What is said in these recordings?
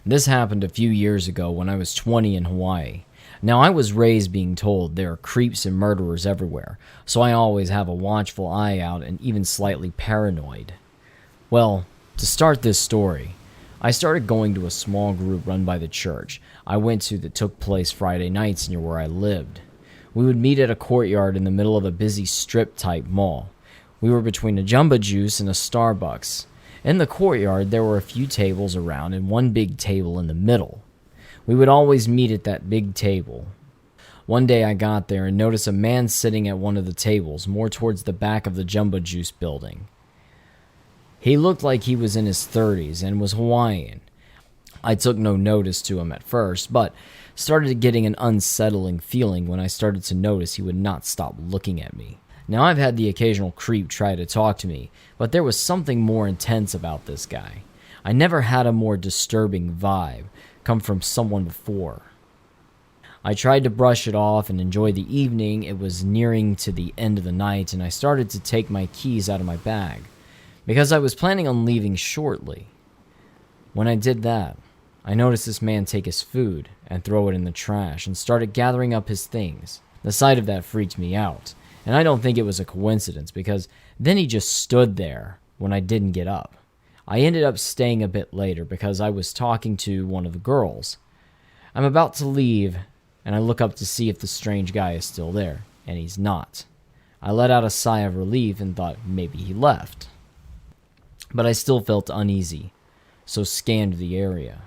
This happened a few years ago when I was 20 in Hawaii. Now, I was raised being told there are creeps and murderers everywhere, so I always have a watchful eye out and even slightly paranoid. Well, to start this story, I started going to a small group run by the church I went to that took place Friday nights near where I lived. We would meet at a courtyard in the middle of a busy strip-type mall. We were between a Jamba Juice and a Starbucks. In the courtyard, there were a few tables around and one big table in the middle. We would always meet at that big table. One day I got there and noticed a man sitting at one of the tables, more towards the back of the Jamba Juice building. He looked like he was in his 30s and was Hawaiian. I took no notice to him at first, but started getting an unsettling feeling when I started to notice he would not stop looking at me. Now, I've had the occasional creep try to talk to me, but there was something more intense about this guy. I never had a more disturbing vibe come from someone before. I tried to brush it off and enjoy the evening. It was nearing to the end of the night, and I started to take my keys out of my bag, because I was planning on leaving shortly. When I did that, I noticed this man take his food and throw it in the trash and started gathering up his things. The sight of that freaked me out. And I don't think it was a coincidence, because then he just stood there when I didn't get up. I ended up staying a bit later because I was talking to one of the girls. I'm about to leave, and I look up to see if the strange guy is still there, and he's not. I let out a sigh of relief and thought maybe he left. But I still felt uneasy, so scanned the area.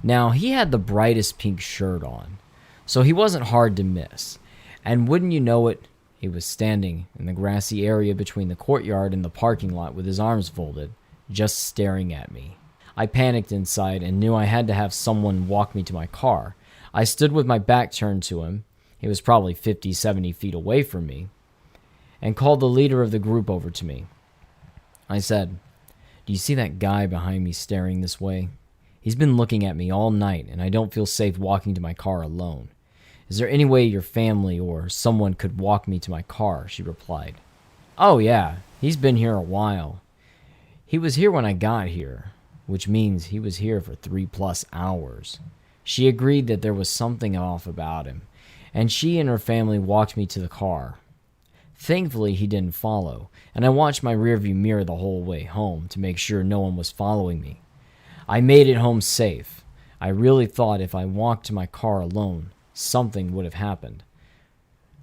Now, he had the brightest pink shirt on, so he wasn't hard to miss. And wouldn't you know it, he was standing in the grassy area between the courtyard and the parking lot with his arms folded, just staring at me. I panicked inside and knew I had to have someone walk me to my car. I stood with my back turned to him. He was probably 50, 70 feet away from me, and called the leader of the group over to me. I said, "Do you see that guy behind me staring this way? He's been looking at me all night, and I don't feel safe walking to my car alone. Is there any way your family or someone could walk me to my car?" She replied. "Oh yeah, he's been here a while. He was here when I got here, which means he was here for 3+ hours. She agreed that there was something off about him, and she and her family walked me to the car. Thankfully, he didn't follow, and I watched my rearview mirror the whole way home to make sure no one was following me. I made it home safe. I really thought if I walked to my car alone, something would have happened.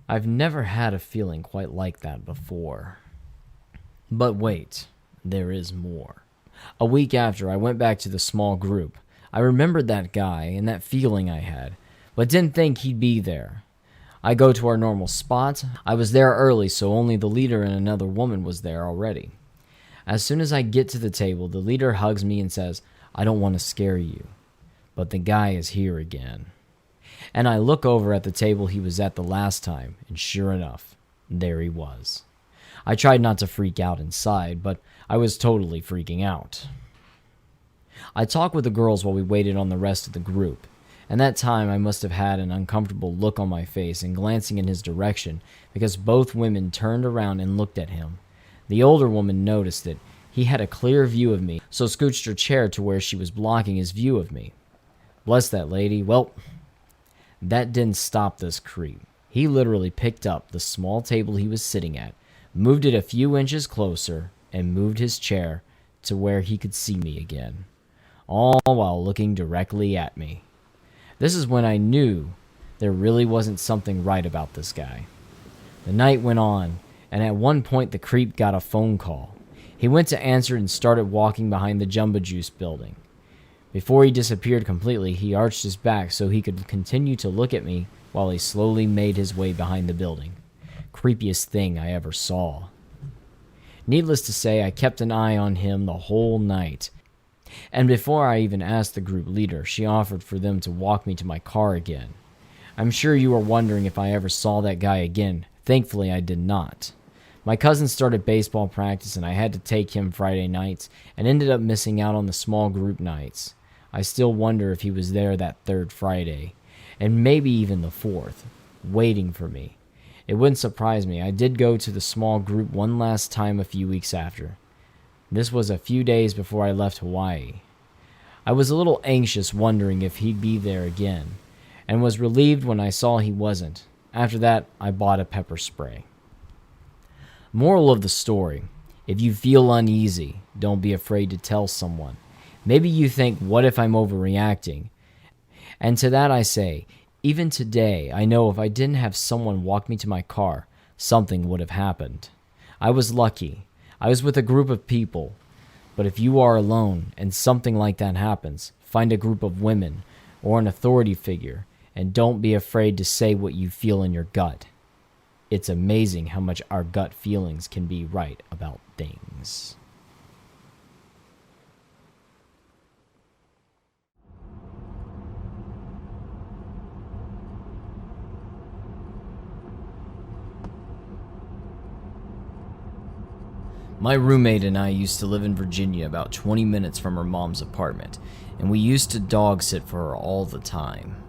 I've never had a feeling quite like that before. But wait, there is more. A week after, I went back to the small group. I remembered that guy and that feeling I had, but didn't think he'd be there. I go to our normal spot. I was there early, so only the leader and another woman was there already. As soon as I get to the table, the leader hugs me and says, "I don't want to scare you, but the guy is here again." And I look over at the table he was at the last time, and sure enough, there he was. I tried not to freak out inside, but I was totally freaking out. I talked with the girls while we waited on the rest of the group, and that time I must have had an uncomfortable look on my face and glancing in his direction because both women turned around and looked at him. The older woman noticed that he had a clear view of me, so scooched her chair to where she was blocking his view of me. Bless that lady. Well, that didn't stop this creep. He literally picked up the small table he was sitting at, moved it a few inches closer, and moved his chair to where he could see me again, all while looking directly at me. This is when I knew there really wasn't something right about this guy. The night went on, and at one point the creep got a phone call. He went to answer and started walking behind the Jamba Juice building. Before he disappeared completely, he arched his back so he could continue to look at me while he slowly made his way behind the building. Creepiest thing I ever saw. Needless to say, I kept an eye on him the whole night. And before I even asked the group leader, she offered for them to walk me to my car again. I'm sure you are wondering if I ever saw that guy again. Thankfully, I did not. My cousin started baseball practice and I had to take him Friday nights and ended up missing out on the small group nights. I still wonder if he was there that third Friday, and maybe even the fourth, waiting for me. It wouldn't surprise me. I did go to the small group one last time a few weeks after. This was a few days before I left Hawaii. I was a little anxious, wondering if he'd be there again, and was relieved when I saw he wasn't. After that, I bought a pepper spray. Moral of the story: if you feel uneasy, don't be afraid to tell someone. Maybe you think, what if I'm overreacting? And to that I say, even today, I know if I didn't have someone walk me to my car, something would have happened. I was lucky. I was with a group of people. But if you are alone and something like that happens, find a group of women or an authority figure, and don't be afraid to say what you feel in your gut. It's amazing how much our gut feelings can be right about things. My roommate and I used to live in Virginia, about 20 minutes from her mom's apartment, and we used to dog sit for her all the time.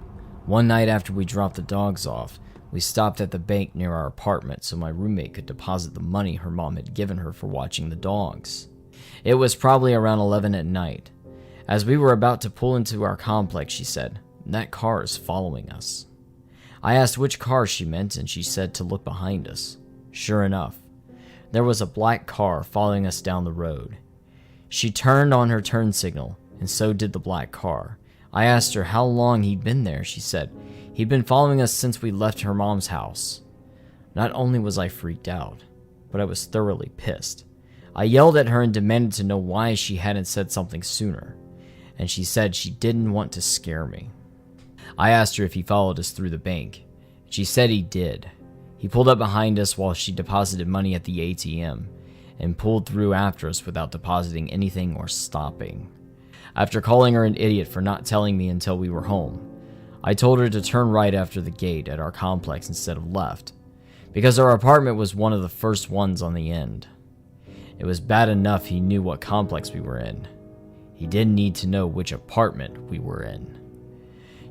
One night after we dropped the dogs off, we stopped at the bank near our apartment so my roommate could deposit the money her mom had given her for watching the dogs. It was probably around 11 at night. As we were about to pull into our complex, she said, "That car is following us." I asked which car she meant, and she said to look behind us. Sure enough, there was a black car following us down the road. She turned on her turn signal, and so did the black car. I asked her how long he'd been there. She said he'd been following us since we left her mom's house. Not only was I freaked out, but I was thoroughly pissed. I yelled at her and demanded to know why she hadn't said something sooner, and she said she didn't want to scare me. I asked her if he followed us through the bank. She said he did. He pulled up behind us while she deposited money at the ATM and pulled through after us without depositing anything or stopping. After calling her an idiot for not telling me until we were home, I told her to turn right after the gate at our complex instead of left, because our apartment was one of the first ones on the end. It was bad enough he knew what complex we were in. He didn't need to know which apartment we were in.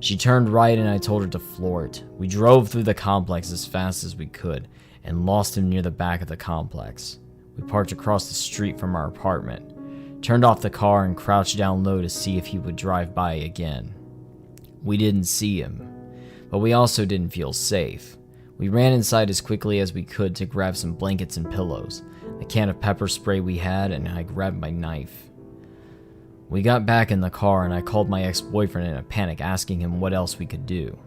She turned right and I told her to floor it. We drove through the complex as fast as we could and lost him near the back of the complex. We parked across the street from our apartment, turned off the car and crouched down low to see if he would drive by again. We didn't see him, but we also didn't feel safe. We ran inside as quickly as we could to grab some blankets and pillows, a can of pepper spray we had, and I grabbed my knife. We got back in the car and I called my ex-boyfriend in a panic asking him what else we could do.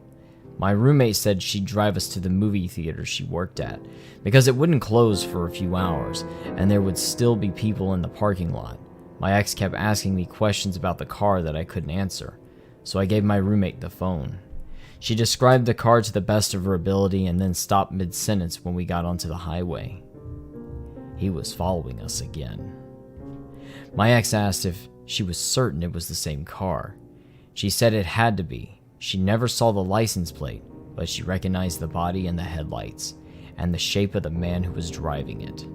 My roommate said she'd drive us to the movie theater she worked at because it wouldn't close for a few hours and there would still be people in the parking lot. My ex kept asking me questions about the car that I couldn't answer, so I gave my roommate the phone. She described the car to the best of her ability and then stopped mid-sentence when we got onto the highway. He was following us again. My ex asked if she was certain it was the same car. She said it had to be. She never saw the license plate, but she recognized the body and the headlights, and the shape of the man who was driving it.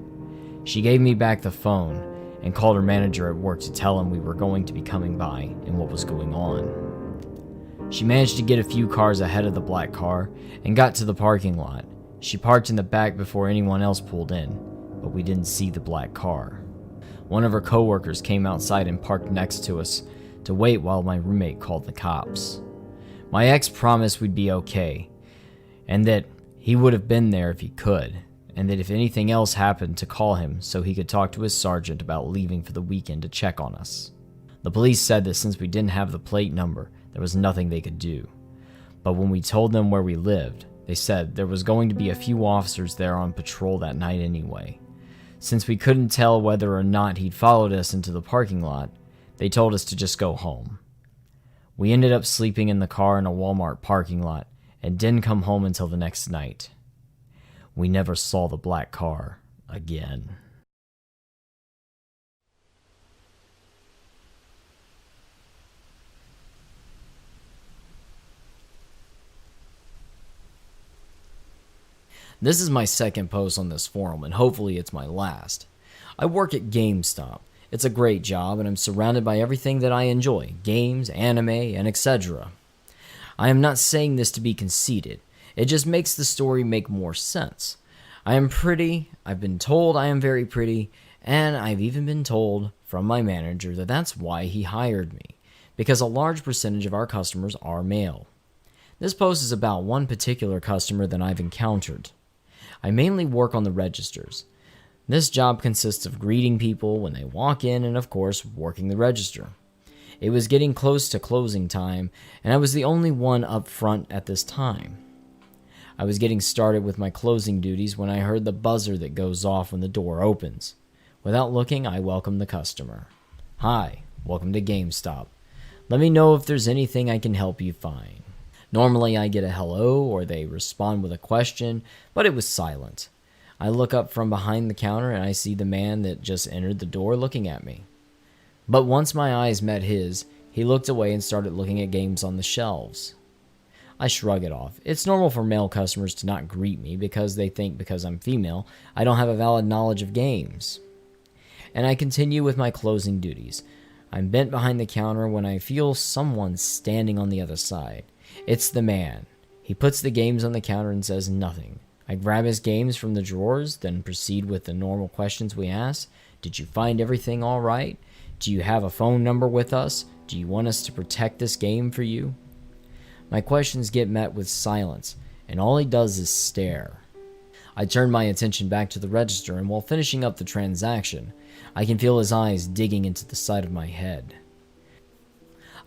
She gave me back the phone and called her manager at work to tell him we were going to be coming by and what was going on. She managed to get a few cars ahead of the black car and got to the parking lot. She parked in the back before anyone else pulled in, but we didn't see the black car. One of her coworkers came outside and parked next to us to wait while my roommate called the cops. My ex promised we'd be okay, and that he would have been there if he could, and that if anything else happened to call him so he could talk to his sergeant about leaving for the weekend to check on us. The police said that since we didn't have the plate number, there was nothing they could do. But when we told them where we lived, they said there was going to be a few officers there on patrol that night anyway. Since we couldn't tell whether or not he'd followed us into the parking lot, they told us to just go home. We ended up sleeping in the car in a Walmart parking lot and didn't come home until the next night. We never saw the black car again. This is my second post on this forum, and hopefully it's my last. I work at GameStop, It's a great job, and I'm surrounded by everything that I enjoy: games, anime, and etc. I am not saying this to be conceited. It just makes the story make more sense. I am pretty, I've been told I am very pretty, and I've even been told from my manager that that's why he hired me, because a large percentage of our customers are male. This post is about one particular customer that I've encountered. I mainly work on the registers. This job consists of greeting people when they walk in and, of course, working the register. It was getting close to closing time, and I was the only one up front at this time. I was getting started with my closing duties when I heard the buzzer that goes off when the door opens. Without looking, I welcomed the customer. "Hi, welcome to GameStop. Let me know if there's anything I can help you find." Normally I get a hello or they respond with a question, but it was silent. I look up from behind the counter and I see the man that just entered the door looking at me. But once my eyes met his, he looked away and started looking at games on the shelves. I shrug it off. It's normal for male customers to not greet me because they think because I'm female, I don't have a valid knowledge of games. And I continue with my closing duties. I'm bent behind the counter when I feel someone standing on the other side. It's the man. He puts the games on the counter and says nothing. I grab his games from the drawers, then proceed with the normal questions we ask. Did you find everything all right? Do you have a phone number with us? Do you want us to protect this game for you? My questions get met with silence, and all he does is stare. I turn my attention back to the register, and while finishing up the transaction, I can feel his eyes digging into the side of my head.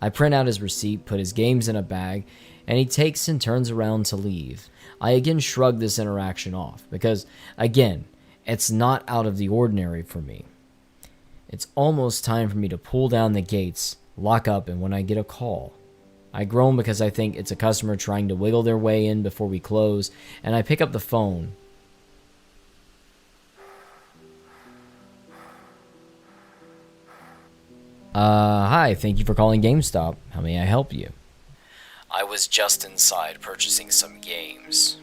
I print out his receipt, put his games in a bag, and he takes and turns around to leave. I again shrug this interaction off, because, again, it's not out of the ordinary for me. It's almost time for me to pull down the gates, lock up, and when I get a call. I groan because I think it's a customer trying to wiggle their way in before we close, and I pick up the phone. Hi, thank you for calling GameStop. How may I help you? I was just inside purchasing some games.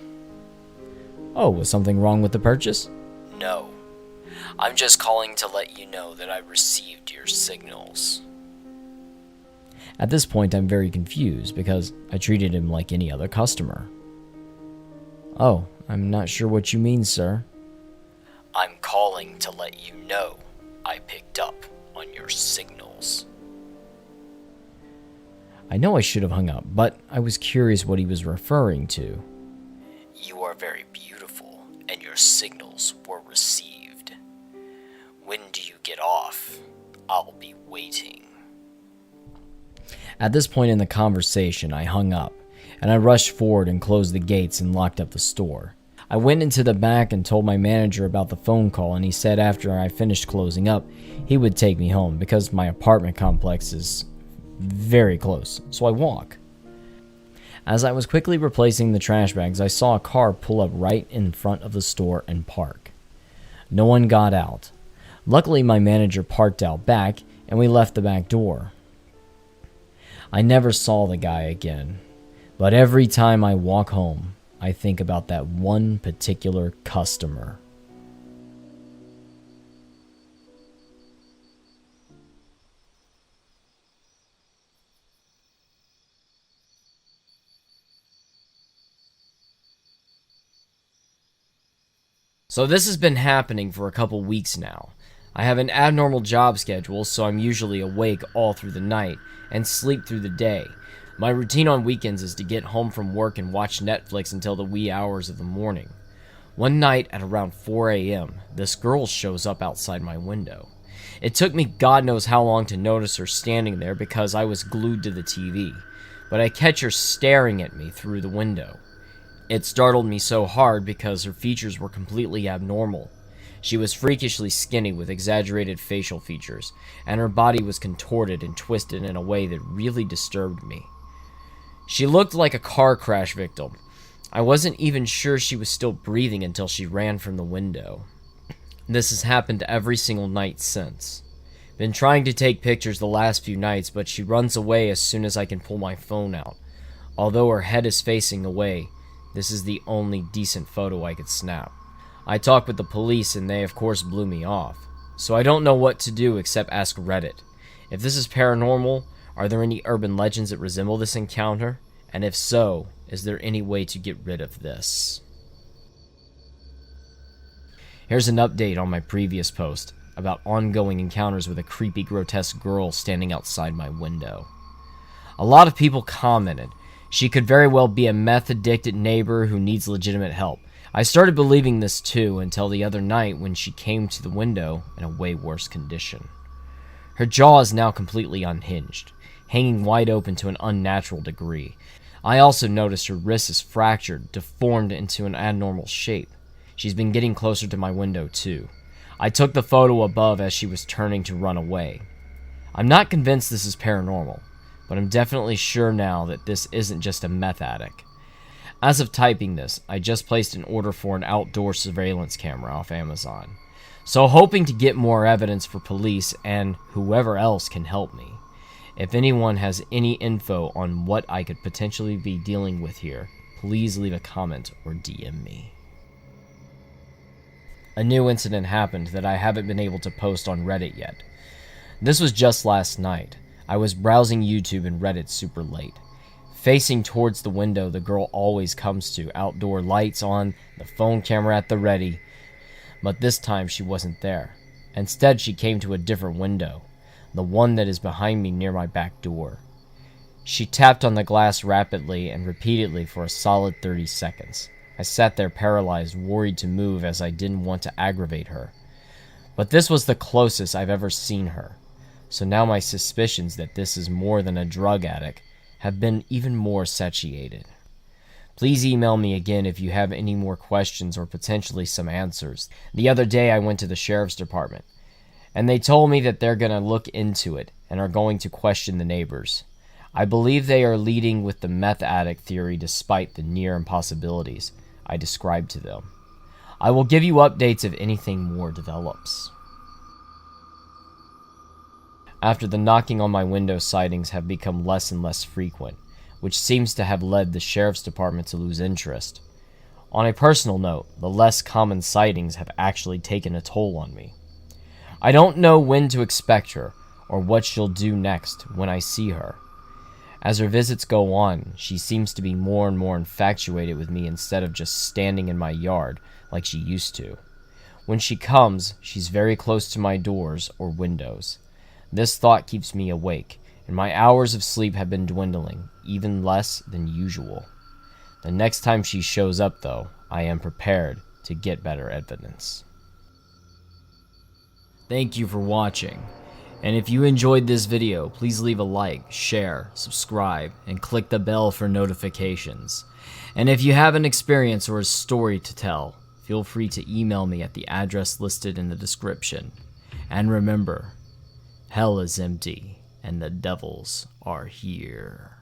Oh, was something wrong with the purchase? No. I'm just calling to let you know that I received your signals. At this point, I'm very confused because I treated him like any other customer. Oh, I'm not sure what you mean, sir. I'm calling to let you know I picked up on your signals. I know I should have hung up, but I was curious what he was referring to. You are very beautiful, and your signals were received. When do you get off? I'll be waiting. At this point in the conversation, I hung up, and I rushed forward and closed the gates and locked up the store. I went into the back and told my manager about the phone call, and he said after I finished closing up, he would take me home because my apartment complex is very close, so I walk. As I was quickly replacing the trash bags, I saw a car pull up right in front of the store and park. No one got out. Luckily, my manager parked out back, and we left the back door. I never saw the guy again, but every time I walk home, I think about that one particular customer. So this has been happening for a couple weeks now. I have an abnormal job schedule, so I'm usually awake all through the night and sleep through the day. My routine on weekends is to get home from work and watch Netflix until the wee hours of the morning. One night at around 4 a.m., this girl shows up outside my window. It took me God knows how long to notice her standing there because I was glued to the TV, but I catch her staring at me through the window. It startled me so hard because her features were completely abnormal. She was freakishly skinny with exaggerated facial features, and her body was contorted and twisted in a way that really disturbed me. She looked like a car crash victim. I wasn't even sure she was still breathing until she ran from the window. This has happened every single night since. Been trying to take pictures the last few nights, but she runs away as soon as I can pull my phone out. Although her head is facing away, this is the only decent photo I could snap. I talked with the police and they of course blew me off. So I don't know what to do except ask Reddit. If this is paranormal, are there any urban legends that resemble this encounter? And if so, is there any way to get rid of this? Here's an update on my previous post about ongoing encounters with a creepy, grotesque girl standing outside my window. A lot of people commented, she could very well be a meth-addicted neighbor who needs legitimate help. I started believing this too until the other night when she came to the window in a way worse condition. Her jaw is now completely unhinged, hanging wide open to an unnatural degree. I also noticed her wrist is fractured, deformed into an abnormal shape. She's been getting closer to my window too. I took the photo above as she was turning to run away. I'm not convinced this is paranormal, but I'm definitely sure now that this isn't just a meth addict. As of typing this, I just placed an order for an outdoor surveillance camera off Amazon. So hoping to get more evidence for police and whoever else can help me. If anyone has any info on what I could potentially be dealing with here, please leave a comment or DM me. A new incident happened that I haven't been able to post on Reddit yet. This was just last night. I was browsing YouTube and Reddit super late. Facing towards the window the girl always comes to, outdoor lights on, the phone camera at the ready. But this time she wasn't there. Instead, she came to a different window, the one that is behind me near my back door. She tapped on the glass rapidly and repeatedly for a solid 30 seconds. I sat there paralyzed, worried to move as I didn't want to aggravate her. But this was the closest I've ever seen her. So now my suspicions that this is more than a drug addict have been even more satiated. Please email me again if you have any more questions or potentially some answers. The other day I went to the sheriff's department, and they told me that they're going to look into it and are going to question the neighbors. I believe they are leading with the meth addict theory despite the near impossibilities I described to them. I will give you updates if anything more develops. After the knocking on my window sightings have become less and less frequent, which seems to have led the sheriff's department to lose interest. On a personal note, the less common sightings have actually taken a toll on me. I don't know when to expect her, or what she'll do next when I see her. As her visits go on, she seems to be more and more infatuated with me instead of just standing in my yard like she used to. When she comes, she's very close to my doors or windows. This thought keeps me awake, and my hours of sleep have been dwindling, even less than usual. The next time she shows up, though, I am prepared to get better evidence. Thank you for watching, and if you enjoyed this video, please leave a like, share, subscribe, and click the bell for notifications. And if you have an experience or a story to tell, feel free to email me at the address listed in the description. And remember, hell is empty, and the devils are here.